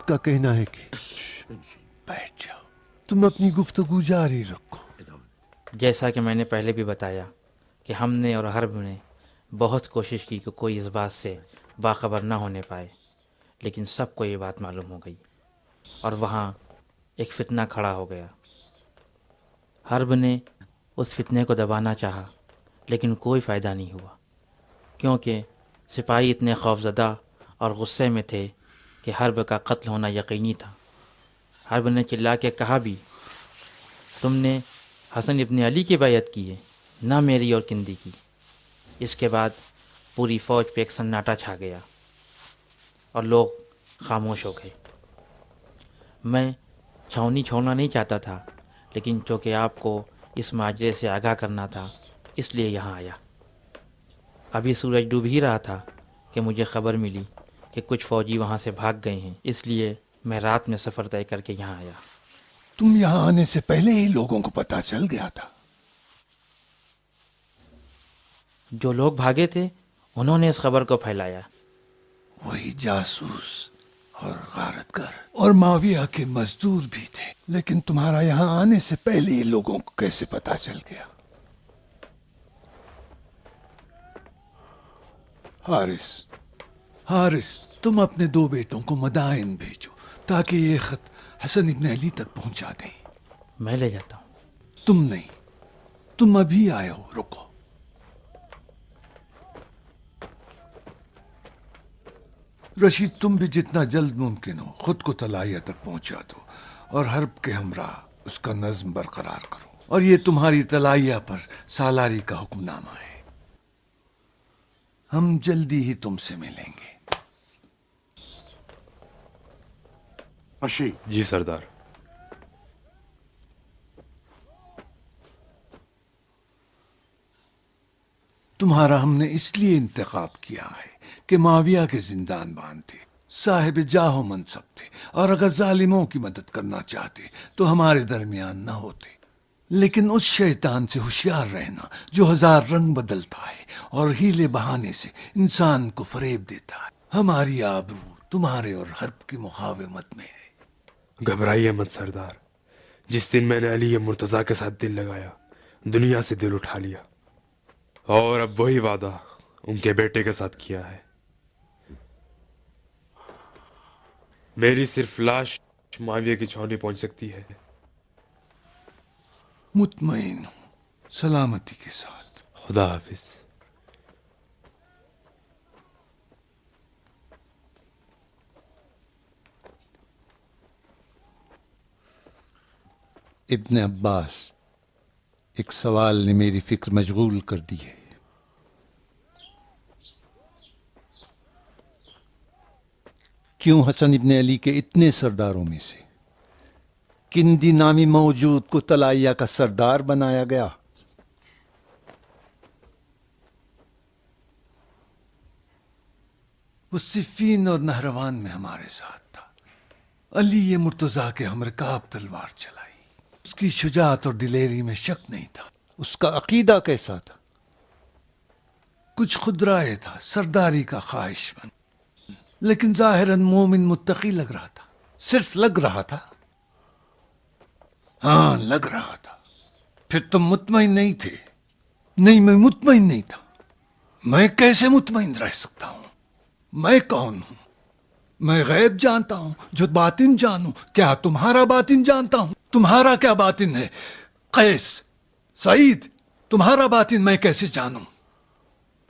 حضرت کا کہنا ہے کہ بیٹھ جاؤ، تم اپنی گفتگو جاری رکھو۔ جیسا کہ میں نے پہلے بھی بتایا کہ ہم نے اور حرب نے بہت کوشش کی کہ کوئی اس بات سے باخبر نہ ہونے پائے، لیکن سب کو یہ بات معلوم ہو گئی اور وہاں ایک فتنہ کھڑا ہو گیا۔ حرب نے اس فتنے کو دبانا چاہا لیکن کوئی فائدہ نہیں ہوا، کیونکہ سپاہی اتنے خوفزدہ اور غصے میں تھے کہ حرب کا قتل ہونا یقینی تھا۔ حرب نے چلا کے کہا بھی، تم نے حسن ابن علی کی بیعت کی ہے، نہ میری اور کندی کی۔ اس کے بعد پوری فوج پہ ایک سناٹا چھا گیا اور لوگ خاموش ہو گئے۔ میں چھاؤنی چھوڑنا نہیں چاہتا تھا، لیکن چونکہ آپ کو اس ماجرے سے آگاہ کرنا تھا اس لیے یہاں آیا۔ ابھی سورج ڈوب ہی رہا تھا کہ مجھے خبر ملی کہ کچھ فوجی وہاں سے بھاگ گئے ہیں، اس لیے میں رات میں سفر طے کر کے یہاں آیا۔ تم یہاں آنے سے پہلے ہی لوگوں کو پتہ چل گیا تھا؟ جو لوگ بھاگے تھے انہوں نے اس خبر کو پھیلایا۔ وہی جاسوس اور غارت گر اور معاویہ کے مزدور بھی تھے، لیکن تمہارا یہاں آنے سے پہلے ہی لوگوں کو کیسے پتہ چل گیا؟ حارث، تم اپنے 2 بیٹوں کو مدائن بھیجو تاکہ یہ خط حسن ابن علی تک پہنچا دیں۔ میں لے جاتا ہوں۔ تم نہیں، تم ابھی آئے ہو، رکو۔ رشید، تم بھی جتنا جلد ممکن ہو خود کو طلائیہ تک پہنچا دو اور حرب کے ہمراہ اس کا نظم برقرار کرو، اور یہ تمہاری طلائیہ پر سالاری کا حکم نامہ ہے۔ ہم جلدی ہی تم سے ملیں گے۔ جی سردار۔ تمہارا ہم نے اس لیے انتخاب کیا ہے کہ معاویہ کے زندان بان تھے، صاحب جاہ و منصب تھے، اور اگر ظالموں کی مدد کرنا چاہتے تو ہمارے درمیان نہ ہوتے۔ لیکن اس شیطان سے ہوشیار رہنا جو 1000 رنگ بدلتا ہے اور ہیلے بہانے سے انسان کو فریب دیتا ہے۔ ہماری آبرو تمہارے اور حرب کی مقاومت میں ہے۔ گھبرائیے مت سردار، جس دن میں نے علی مرتضیٰ کے ساتھ دل لگایا، دنیا سے دل اٹھا لیا، اور اب وہی وعدہ ان کے بیٹے کے ساتھ کیا ہے۔ میری صرف لاش معاویہ کی چھاؤنی پہنچ سکتی ہے۔ مطمئن ہوں، سلامتی کے ساتھ۔ خدا حافظ۔ ابن عباس، ایک سوال نے میری فکر مشغول کر دی ہے۔ کیوں حسن ابن علی کے اتنے سرداروں میں سے کندی نامی موجود کو طلائیہ کا سردار بنایا گیا؟ وہ صفین اور نہروان میں ہمارے ساتھ تھا۔ علی مرتضیٰ کے ہم رکاب تلوار چلائی۔ اس کی شجاعت اور دلیری میں شک نہیں تھا۔ اس کا عقیدہ کیسا تھا؟ کچھ خودرائے تھا، سرداری کا خواہش مند، لیکن ظاہراً مومن متقی لگ رہا تھا۔ صرف لگ رہا تھا؟ ہاں، لگ رہا تھا۔ پھر تم مطمئن نہیں تھے؟ نہیں، میں مطمئن نہیں تھا۔ میں کیسے مطمئن رہ سکتا ہوں؟ میں کون ہوں؟ میں غیب جانتا ہوں جو باطن جانوں۔ کیا تمہارا باطن جانتا ہوں؟ تمہارا کیا باطن ہے؟ قیس، سعید، تمہارا باطن میں کیسے جانوں؟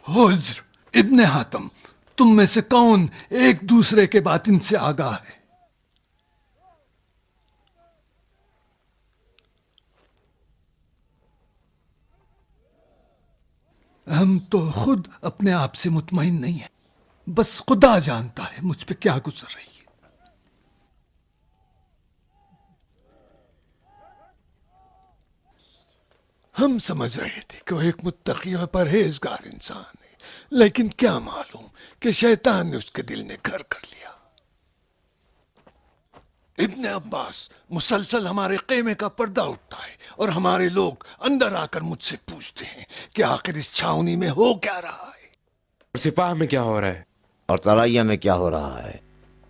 حجر، ابن حاتم، تم میں سے کون ایک دوسرے کے باطن سے آگاہ ہے؟ ہم تو خود اپنے آپ سے مطمئن نہیں ہیں، بس خدا جانتا ہے مجھ پہ کیا گزر رہی ہے۔ ہم سمجھ رہے تھے کہ وہ ایک متقی اور پرہیزگار انسان ہے، لیکن کیا معلوم کہ شیطان نے اس کے دل میں گھر کر لیا۔ ابن عباس، مسلسل ہمارے خیمے کا پردہ اٹھتا ہے اور ہمارے لوگ اندر آ کر مجھ سے پوچھتے ہیں کہ آخر اس چھاؤنی میں ہو کیا رہا ہے؟ اور سپاہ میں کیا ہو رہا ہے؟ اور طلائیہ میں کیا ہو رہا ہے؟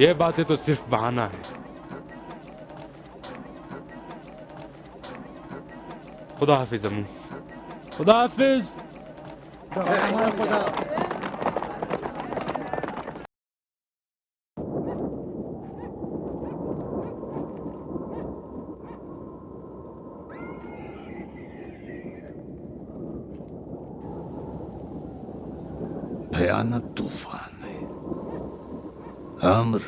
یہ باتیں تو صرف بہانہ ہے. خدا حافظ امو. خدا حافظ. بھیانک طوفان ہے عامر.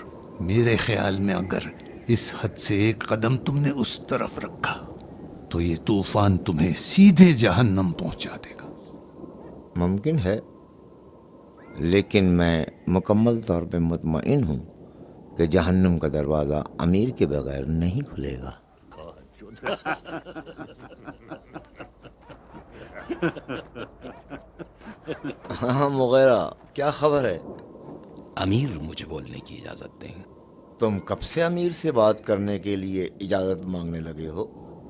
میرے خیال میں اگر اس حد سے ایک قدم تم نے اس طرف رکھا تو یہ طوفان تمہیں سیدھے جہنم پہنچا دے گا. ممکن ہے، لیکن میں مکمل طور پہ مطمئن ہوں کہ جہنم کا دروازہ امیر کے بغیر نہیں کھلے گا. ہاں مغیرہ، کیا خبر ہے؟ امیر مجھے بولنے کی اجازت دیں. تم کب سے امیر سے بات کرنے کے لیے اجازت مانگنے لگے ہو؟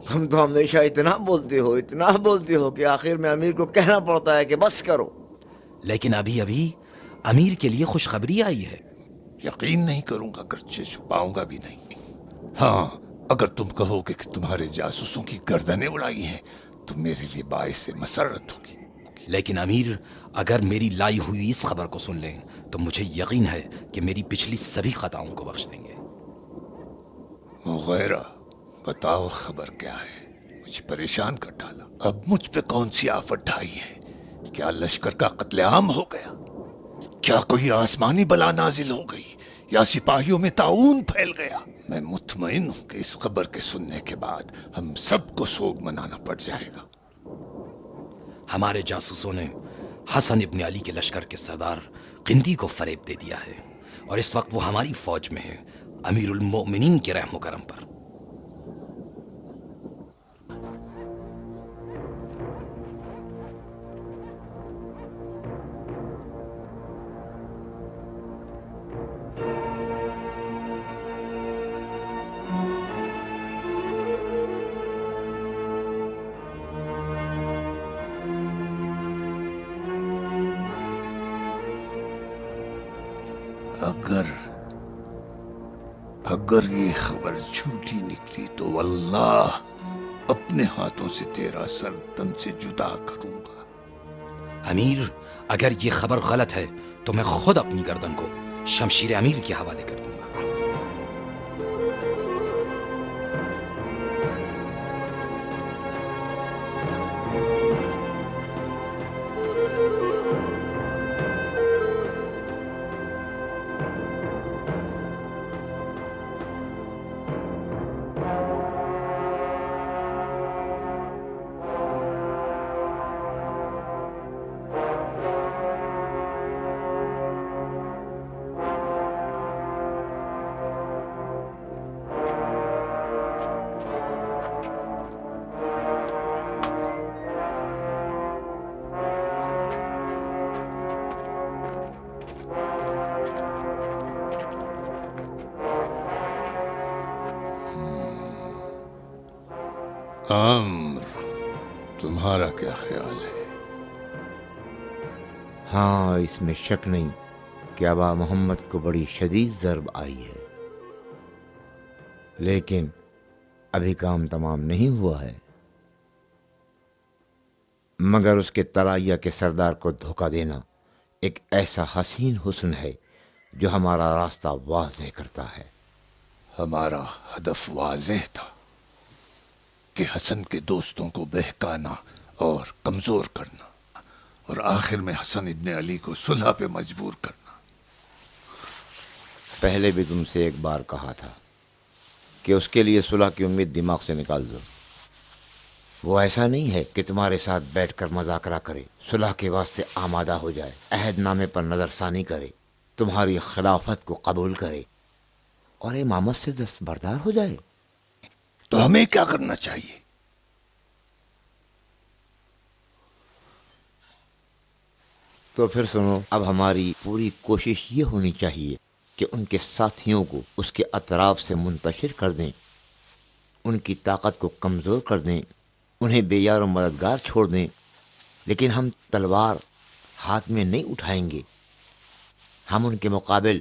تم تو ہمیشہ اتنا بولتے ہو کہ آخر میں امیر کو کہنا پڑتا ہے کہ بس کرو. لیکن ابھی امیر کے لیے خوشخبری آئی ہے. یقین نہیں کروں گا، اگرچہ چھپاؤں گا بھی نہیں. ہاں، اگر تم کہو گے کہ تمہارے جاسوسوں کی گردنیں اڑائی ہیں تو میرے لیے باعث مسرت ہوگی. لیکن امیر اگر میری لائی ہوئی اس خبر کو سن لیں تو مجھے یقین ہے کہ میری پچھلی سبھی خطاؤں کو بخش دیں گے. مغیرہ، بتاؤ خبر کیا ہے؟ مجھے پریشان کر ڈالا. اب مجھ پہ کون سی آفت ڈھائی ہے؟ کیا لشکر کا قتل عام ہو گیا؟ کیا کوئی آسمانی بلا نازل ہو گئی یا سپاہیوں میں طاعون پھیل گیا؟ میں مطمئن ہوں کہ اس خبر کے سننے کے بعد ہم سب کو سوگ منانا پڑ جائے گا. ہمارے جاسوسوں نے حسن ابن علی کے لشکر کے سردار قندی کو فریب دے دیا ہے اور اس وقت وہ ہماری فوج میں ہے، امیر المؤمنین کے رحم و کرم پر. اگر یہ خبر جھوٹی نکلی تو واللہ اپنے ہاتھوں سے تیرا سر تن سے جدا کروں گا. امیر اگر یہ خبر غلط ہے تو میں خود اپنی گردن کو شمشیر امیر کے حوالے کر دوں گا. عامر، تمہارا کیا خیال ہے؟ ہاں، اس میں شک نہیں کہ آبا محمد کو بڑی شدید ضرب آئی ہے، لیکن ابھی کام تمام نہیں ہوا ہے. مگر اس کے طلائیہ کے سردار کو دھوکہ دینا ایک ایسا حسین حسن ہے جو ہمارا راستہ واضح کرتا ہے. ہمارا ہدف واضح تھا کہ حسن کے دوستوں کو بہکانا اور کمزور کرنا، اور آخر میں حسن ابن علی کو صلح پہ مجبور کرنا. پہلے بھی تم سے ایک بار کہا تھا کہ اس کے لیے صلح کی امید دماغ سے نکال دو. وہ ایسا نہیں ہے کہ تمہارے ساتھ بیٹھ کر مذاکرہ کرے، صلح کے واسطے آمادہ ہو جائے، عہد نامے پر نظر ثانی کرے، تمہاری خلافت کو قبول کرے اور امامت سے دستبردار ہو جائے. تو ہمیں کیا کرنا چاہیے؟ تو پھر سنو، اب ہماری پوری کوشش یہ ہونی چاہیے کہ ان کے ساتھیوں کو اس کے اطراف سے منتشر کر دیں، ان کی طاقت کو کمزور کر دیں، انہیں بے یار و مددگار چھوڑ دیں. لیکن ہم تلوار ہاتھ میں نہیں اٹھائیں گے. ہم ان کے مقابل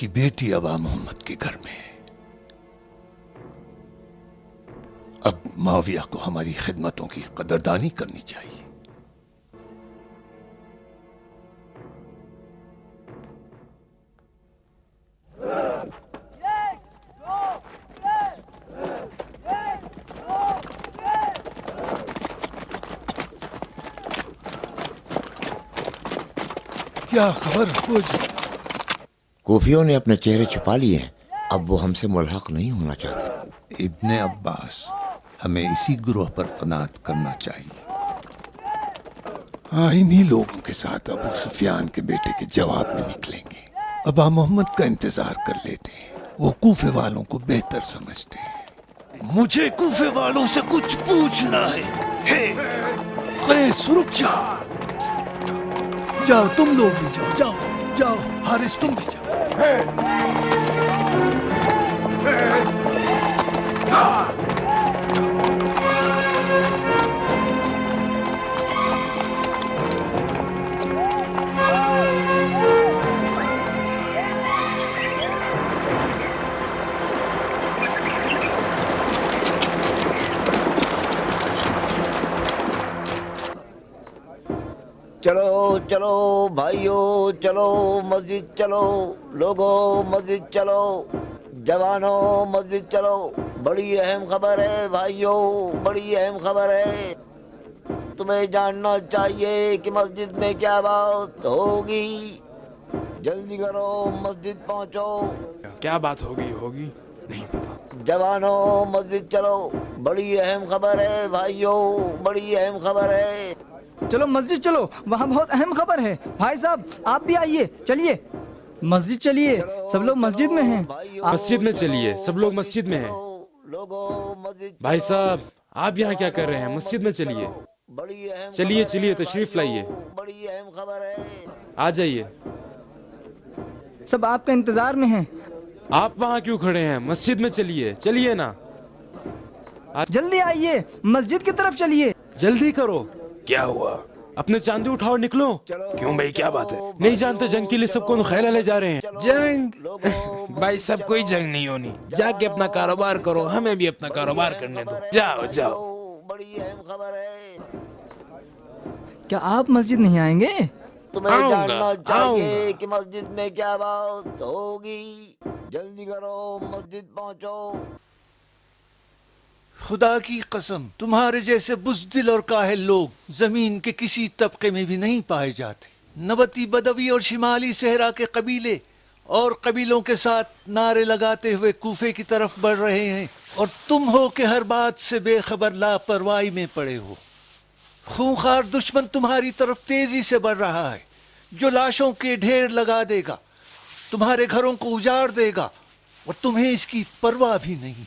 کی بیٹی ابا محمد کے گھر میں ہے۔ اب معاویہ کو ہماری خدمتوں کی قدردانی کرنی چاہیے۔ کیا خبر ہو جی؟ کوفیوں نے اپنے چہرے چھپا لیے ہیں، اب وہ ہم سے ملحق نہیں ہونا چاہتے۔ ابن عباس، ہمیں اسی گروہ پر قناعت کرنا چاہیے۔ ہاں، انہی لوگوں کے ساتھ ابو سفیان کے بیٹے کے جواب میں نکلیں گے۔ ابا محمد کا انتظار کر لیتے ہیں، وہ کوفے والوں کو بہتر سمجھتے ہیں۔ مجھے کوفے والوں سے کچھ پوچھنا ہے۔ قیس رک جا، جاؤ تم لوگ بھی جاؤ، جاؤ جاؤ، حارث تم بھی جاؤ۔ چلو چلو بھائیو، چلو مسجد چلو، لوگو مسجد چلو، جوانوں مسجد چلو، بڑی اہم خبر ہے بھائیو، بڑی اہم خبر ہے۔ تمہیں جاننا چاہیے کہ مسجد میں کیا بات ہوگی، جلدی کرو مسجد پہنچو۔ کیا بات ہوگی نہیں پتا۔ جوانوں مسجد چلو، بڑی اہم خبر ہے بھائیو، بڑی اہم خبر ہے۔ چلو مسجد چلو، وہاں بہت اہم خبر ہے۔ بھائی صاحب آپ بھی آئیے، چلیے مسجد چلیے، سب لوگ مسجد میں ہیں۔ مسجد میں چلیے، سب لوگ مسجد میں ہیں۔ بھائی صاحب آپ یہاں کیا کر رہے ہیں؟ مسجد میں چلیے، چلیے چلیے تشریف لائیے، بڑی اہم خبر ہے۔ آ جائیے۔ سب آپ کا انتظار میں ہیں۔ آپ وہاں کیوں کھڑے ہیں؟ مسجد میں چلیے، چلیے نا، جلدی آئیے، مسجد کی طرف چلیے۔ جلدی کرو۔ کیا ہوا؟ اپنے چاندی اٹھاؤ، نکلو۔ کیوں بھائی، کیا بات ہے؟ نہیں جانتے جنگ کے لیے سب کو خیلہ لے جا رہے ہیں۔ جنگ؟ بھائی سب کوئی جنگ نہیں ہونی، جا کے اپنا کاروبار کرو، ہمیں بھی اپنا کاروبار کرنے دو، جاؤ جاؤ۔ بڑی اہم خبر ہے۔ کیا آپ مسجد نہیں آئیں گے؟ تمہیں آؤں گا، جاننا آؤں چاہیے گا۔ کہ مسجد میں کیا بات ہوگی، جلدی کرو مسجد پہنچو۔ خدا کی قسم، تمہارے جیسے بزدل اور کاہل لوگ زمین کے کسی طبقے میں بھی نہیں پائے جاتے۔ نبتی بدوی اور شمالی صحرا کے قبیلے اور قبیلوں کے ساتھ نعرے لگاتے ہوئے کوفے کی طرف بڑھ رہے ہیں، اور تم ہو کہ ہر بات سے بے خبر لاپرواہی میں پڑے ہو۔ خونخوار دشمن تمہاری طرف تیزی سے بڑھ رہا ہے، جو لاشوں کے ڈھیر لگا دے گا، تمہارے گھروں کو اجاڑ دے گا، اور تمہیں اس کی پرواہ بھی نہیں۔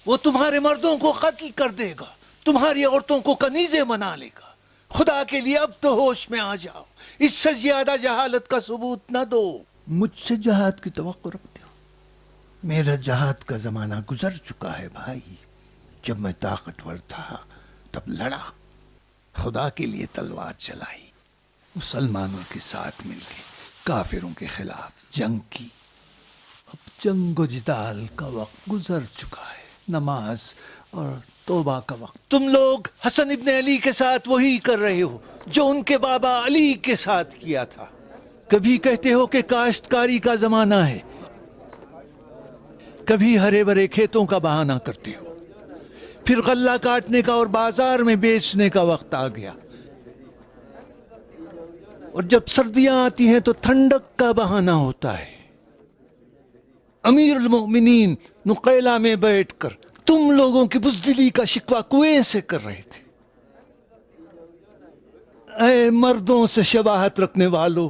وہ تمہارے مردوں کو قتل کر دے گا، تمہاری عورتوں کو کنیزیں بنا لے گا۔ خدا کے لیے اب تو ہوش میں آ جاؤ، اس سے زیادہ جہالت کا ثبوت نہ دو۔ مجھ سے جہاد کی توقع رکھتے ہو؟ میرا جہاد کا زمانہ گزر چکا ہے بھائی۔ جب میں طاقتور تھا تب لڑا، خدا کے لیے تلوار چلائی، مسلمانوں کے ساتھ مل کے کافروں کے خلاف جنگ کی۔ اب جنگ و جدال کا وقت گزر چکا ہے، نماز اور توبہ کا وقت۔ تم لوگ حسن ابن علی کے ساتھ وہی کر رہے ہو جو ان کے بابا علی کے ساتھ کیا تھا۔ کبھی کہتے ہو کہ کاشتکاری کا زمانہ ہے، کبھی ہرے بھرے کھیتوں کا بہانہ کرتے ہو، پھر غلہ کاٹنے کا اور بازار میں بیچنے کا وقت آ گیا، اور جب سردیاں آتی ہیں تو ٹھنڈک کا بہانہ ہوتا ہے۔ امیر المؤمنین نقیلہ میں بیٹھ کر تم لوگوں کی بزدلی کا شکوہ کنویں سے کر رہے تھے۔ اے مردوں سے شباہت رکھنے والو،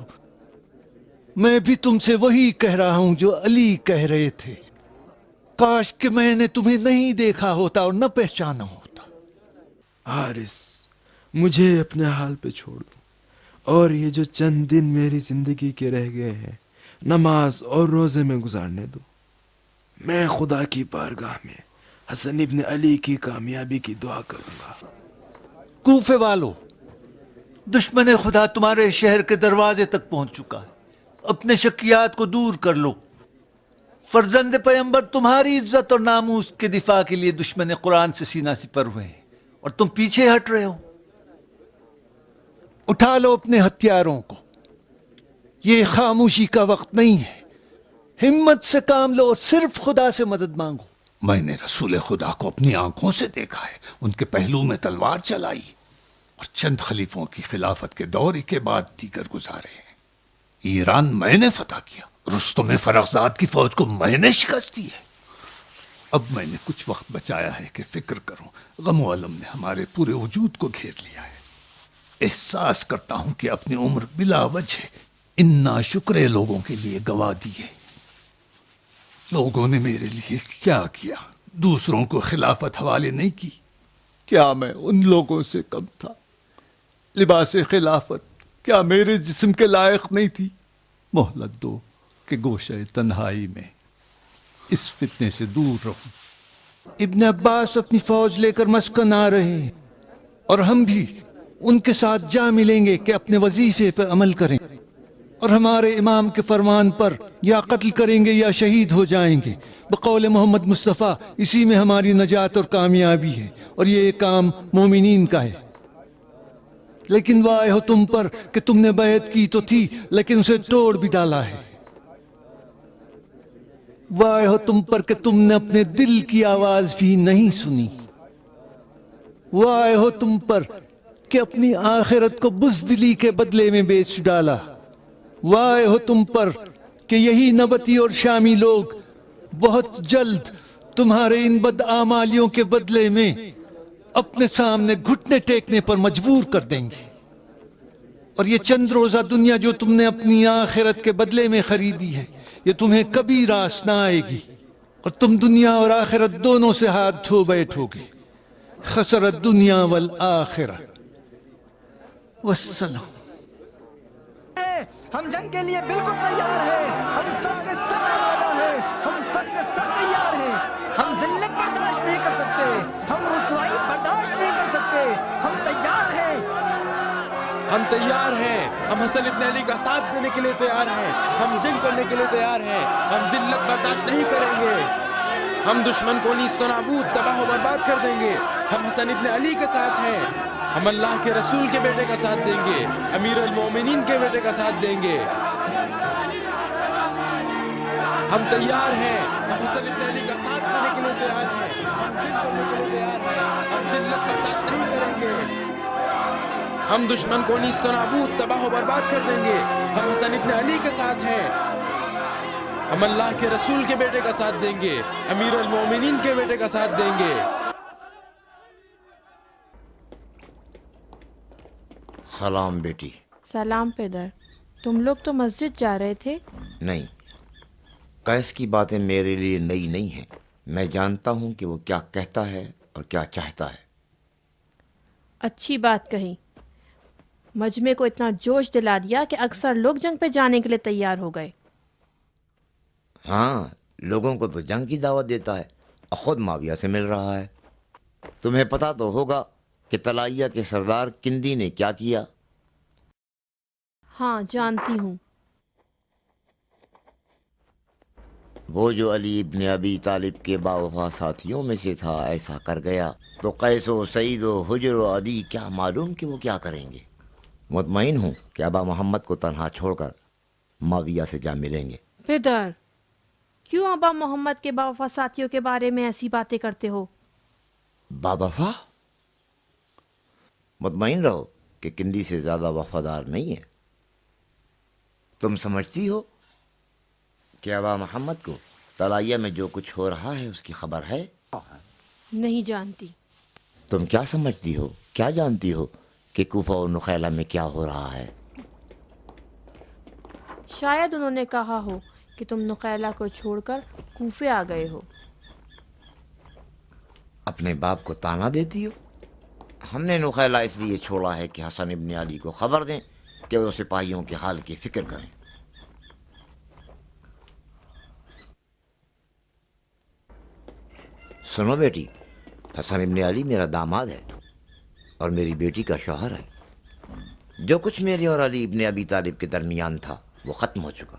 میں بھی تم سے وہی کہہ رہا ہوں جو علی کہہ رہے تھے۔ کاش کہ میں نے تمہیں نہیں دیکھا ہوتا اور نہ پہچانا ہوتا۔ حارث، مجھے اپنے حال پہ چھوڑ دو، اور یہ جو چند دن میری زندگی کے رہ گئے ہیں نماز اور روزے میں گزارنے دو۔ میں خدا کی بارگاہ میں حسن ابن علی کی کامیابی کی دعا کروں گا۔ کوفے والو، دشمن خدا تمہارے شہر کے دروازے تک پہنچ چکا ہے، اپنے شکیات کو دور کر لو۔ فرزند پیغمبر تمہاری عزت اور ناموس کے دفاع کے لیے دشمن قرآن سے سینہ سپر ہوئے ہیں اور تم پیچھے ہٹ رہے ہو. اٹھا لو اپنے ہتھیاروں کو. یہ خاموشی کا وقت نہیں ہے. ہمت سے کام لو اور صرف خدا سے مدد مانگو. میں نے رسول خدا کو اپنی آنکھوں سے دیکھا ہے. ان کے پہلو میں تلوار چلائی اور چند خلیفوں کی خلافت کے دور کے بعد دیگر گزارے ہیں. ایران میں نے فتح کیا. رستم فرخزاد کی فوج کو میں نے شکست دی ہے. اب میں نے کچھ وقت بچایا ہے کہ فکر کروں. غم و علم نے ہمارے پورے وجود کو گھیر لیا ہے. احساس کرتا ہوں کہ اپنی عمر بلا وجہ ان ناشکرے لوگوں کے لیے گوا دیے. لوگوں نے میرے لیے کیا کیا؟ دوسروں کو خلافت حوالے نہیں کی. کیا میں ان لوگوں سے کم تھا؟ لباس خلافت کیا میرے جسم کے لائق نہیں تھی؟ مہلت دو کہ گوشہ تنہائی میں اس فتنے سے دور رہوں. ابن عباس اپنی فوج لے کر مسکن آ رہے ہیں اور ہم بھی ان کے ساتھ جا ملیں گے کہ اپنے وظیفے پہ عمل کریں اور ہمارے امام کے فرمان پر یا قتل کریں گے یا شہید ہو جائیں گے. بقول محمد مصطفیٰ اسی میں ہماری نجات اور کامیابی ہے اور یہ کام مومنین کا ہے. لیکن وائے ہو تم پر کہ تم نے بیعت کی تو تھی لیکن اسے توڑ بھی ڈالا ہے. وائے ہو تم پر کہ تم نے اپنے دل کی آواز بھی نہیں سنی. وائے ہو تم پر کہ اپنی آخرت کو بزدلی کے بدلے میں بیچ ڈالا. وائے ہو تم پر کہ یہی نبتی اور شامی لوگ بہت جلد تمہارے ان بدعمالیوں کے بدلے میں اپنے سامنے گھٹنے ٹیکنے پر مجبور کر دیں گے. اور یہ چند روزہ دنیا جو تم نے اپنی آخرت کے بدلے میں خریدی ہے یہ تمہیں کبھی راس نہ آئے گی اور تم دنیا اور آخرت دونوں سے ہاتھ دھو بیٹھو گے. خسرت دنیا والآخرہ. والسلام. ہم جنگ کے لیے بالکل تیار ہیں. ہم سب کے سب آمادہ ہیں. ہم سب کے سب تیار ہیں. ہم ذلت برداشت نہیں کر سکتے. ہم رسوائی برداشت نہیں کر سکتے. ہم تیار ہیں. ہم تیار ہیں. ہم حسن ابن علی کا ساتھ دینے کے لیے تیار ہیں. ہم جنگ کرنے کے لیے تیار ہیں. ہم ذلت برداشت نہیں کریں گے. ہم دشمن کو نیست و نابود تباہ و برباد کر دیں گے. ہم حسن ابن علی کے ساتھ ہیں. ہم اللہ کے رسول کے بیٹے کا ساتھ دیں گے. امیر المومنین کے بیٹے کا ساتھ دیں گے. ہم تیار ہیں. ہم حسن ابن علی کا ساتھ دینے کے لیے تیار ہیں. ہم جنگ کرنے کے لیے تیار ہیں. ہم ذلت برداشت نہیں کریں گے. ہم دشمن کو نیست و نابود تباہ و برباد کر دیں گے. ہم حسن ابن علی کے ساتھ ہیں. ہم اللہ کے رسول کے بیٹے کا ساتھ دیں گے. امیر المومنین کے بیٹے کا ساتھ دیں گے. سلام بیٹی. سلام پدر. تم لوگ تو مسجد جا رہے تھے؟ نہیں، قیس کی باتیں میرے لیے نئی نہیں ہیں. میں جانتا ہوں کہ وہ کیا کہتا ہے اور کیا چاہتا ہے. اچھی بات کہی. مجمع کو اتنا جوش دلا دیا کہ اکثر لوگ جنگ پہ جانے کے لیے تیار ہو گئے. ہاں، لوگوں کو تو جنگ کی دعوت دیتا ہے اور خود معاویہ سے مل رہا ہے. تمہیں پتہ تو ہوگا کہ طلائیہ کے سردار کندی نے کیا کیا. ہاں جانتی ہوں. وہ جو علی ابن ابی طالب کے باوفا ساتھیوں میں سے تھا ایسا کر گیا تو قیس و سعید و حجر و عدی کیا معلوم کہ وہ کیا کریں گے. مطمئن ہوں کہ ابا محمد کو تنہا چھوڑ کر معاویہ سے جا ملیں گے. پدر کیوں ابا محمد کے باوفا ساتھیوں کے بارے میں ایسی باتیں کرتے ہو؟ باوفا؟ مطمئن رہو کہ کندی سے زیادہ وفادار نہیں ہے. تم سمجھتی ہو کہ ابا محمد کو طلائیہ میں جو کچھ ہو رہا ہے اس کی خبر ہے؟ نہیں جانتی. تم کیا سمجھتی ہو، کیا جانتی ہو کہ کوفہ و نخیلہ میں کیا ہو رہا ہے؟ شاید انہوں نے کہا ہو کہ تم نخیلہ کو چھوڑ کر کوفے آ گئے ہو. اپنے باپ کو تانا دیتی ہو. ہم نے نخیلہ اس لیے چھوڑا ہے کہ حسن ابن علی کو خبر دیں کہ وہ سپاہیوں کے حال کی فکر کریں. سنو بیٹی، حسن ابن علی میرا داماد ہے اور میری بیٹی کا شوہر ہے. جو کچھ میرے اور علی ابن ابی طالب کے درمیان تھا وہ ختم ہو چکا.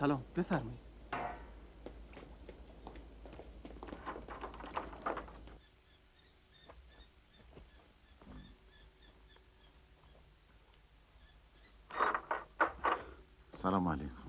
سلام بفرمایید. السلام علیکم.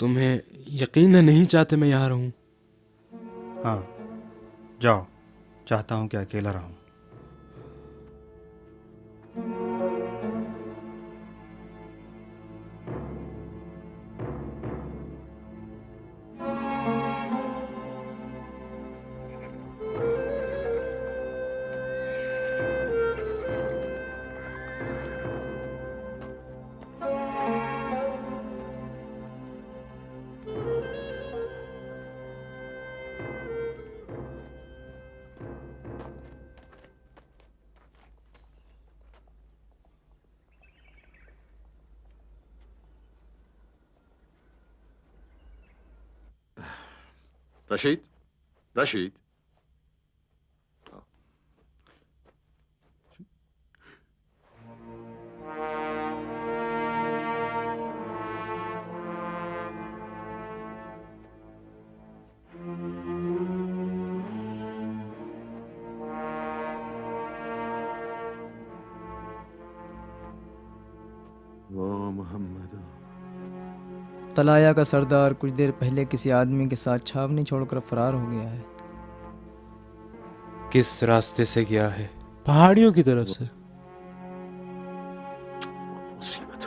تمہیں یقین نہیں چاہتے میں یہاں رہوں؟ ہاں جاؤ، چاہتا ہوں کہ اکیلا رہوں۔ رشید، رشید، طلایا کا سردار کچھ دیر پہلے کسی آدمی کے ساتھ چھاونی چھوڑ کر فرار ہو گیا ہے۔ کس راستے سے گیا ہے؟ پہاڑیوں کی طرف سے۔ مصیبت۔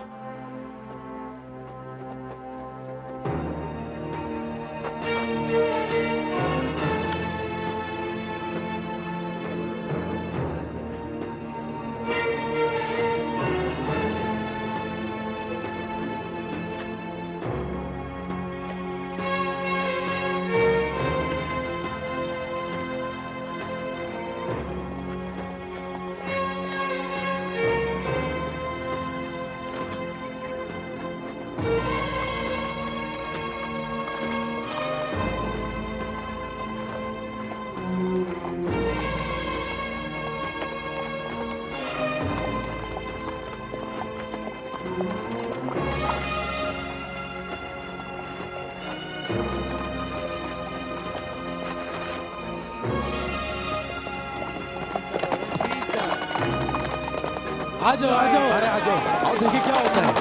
آ جاؤ آ جاؤ، ارے آ جاؤ، آؤ دیکھیں کیا ہوتا ہے۔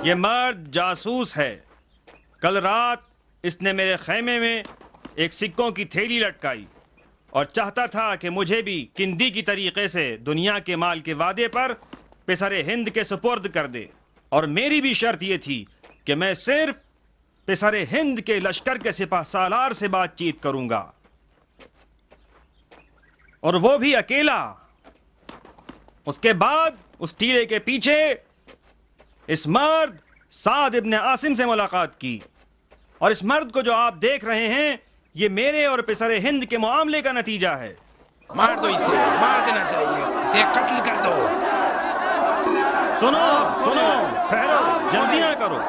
یہ مرد جاسوس ہے۔ کل رات اس نے میرے خیمے میں ایک سکوں کی تھیلی لٹکائی اور چاہتا تھا کہ مجھے بھی کندی کی طریقے سے دنیا کے مال کے وعدے پر پسر ہند کے سپرد کر دے، اور میری بھی شرط یہ تھی کہ میں صرف پسر ہند کے لشکر کے سپہ سالار سے بات چیت کروں گا، اور وہ بھی اکیلا۔ اس کے بعد اس ٹیلے کے پیچھے اس مرد سعد ابن عاصم سے ملاقات کی، اور اس مرد کو جو آپ دیکھ رہے ہیں یہ میرے اور پسر ہند کے معاملے کا نتیجہ ہے۔ مار دو اسے، مار دینا چاہیے، اسے قتل کر دو۔ سنو سنو، ٹھہرو، جلدی نہ کرو،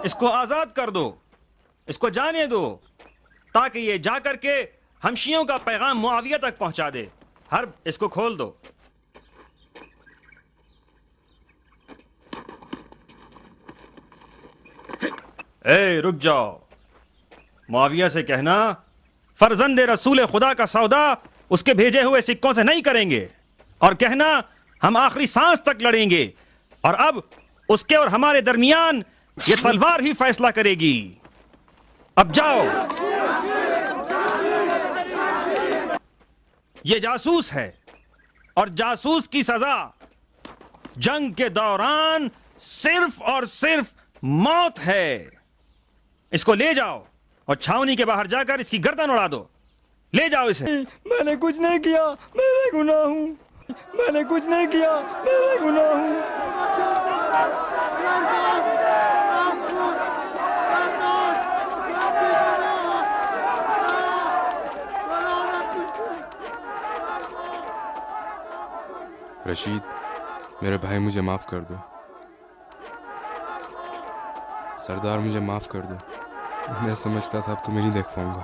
اس کو آزاد کر دو، اس کو جانے دو، تاکہ یہ جا کر کے ہمشیوں کا پیغام معاویہ تک پہنچا دے۔ حرب، اس کو کھول دو۔ اے رک جاؤ، معاویہ سے کہنا فرزند رسول خدا کا سودا اس کے بھیجے ہوئے سکوں سے نہیں کریں گے، اور کہنا ہم آخری سانس تک لڑیں گے، اور اب اس کے اور ہمارے درمیان یہ تلوار ہی فیصلہ کرے گی۔ اب جاؤ۔ یہ جاسوس ہے، اور جاسوس کی سزا جنگ کے دوران صرف اور صرف موت ہے۔ اس کو لے جاؤ اور چھاونی کے باہر جا کر اس کی گردن اڑا دو۔ لے جاؤ اسے۔ میں نے کچھ نہیں کیا، میں بے گناہ ہوں، میں نے کچھ نہیں کیا، میں بے گناہ ہوں۔ رشید، میرے بھائی مجھے معاف کر دو۔ سردار مجھے معاف کر دو، میں سمجھتا تھا اب تمہیں نہیں دیکھ پاؤں گا۔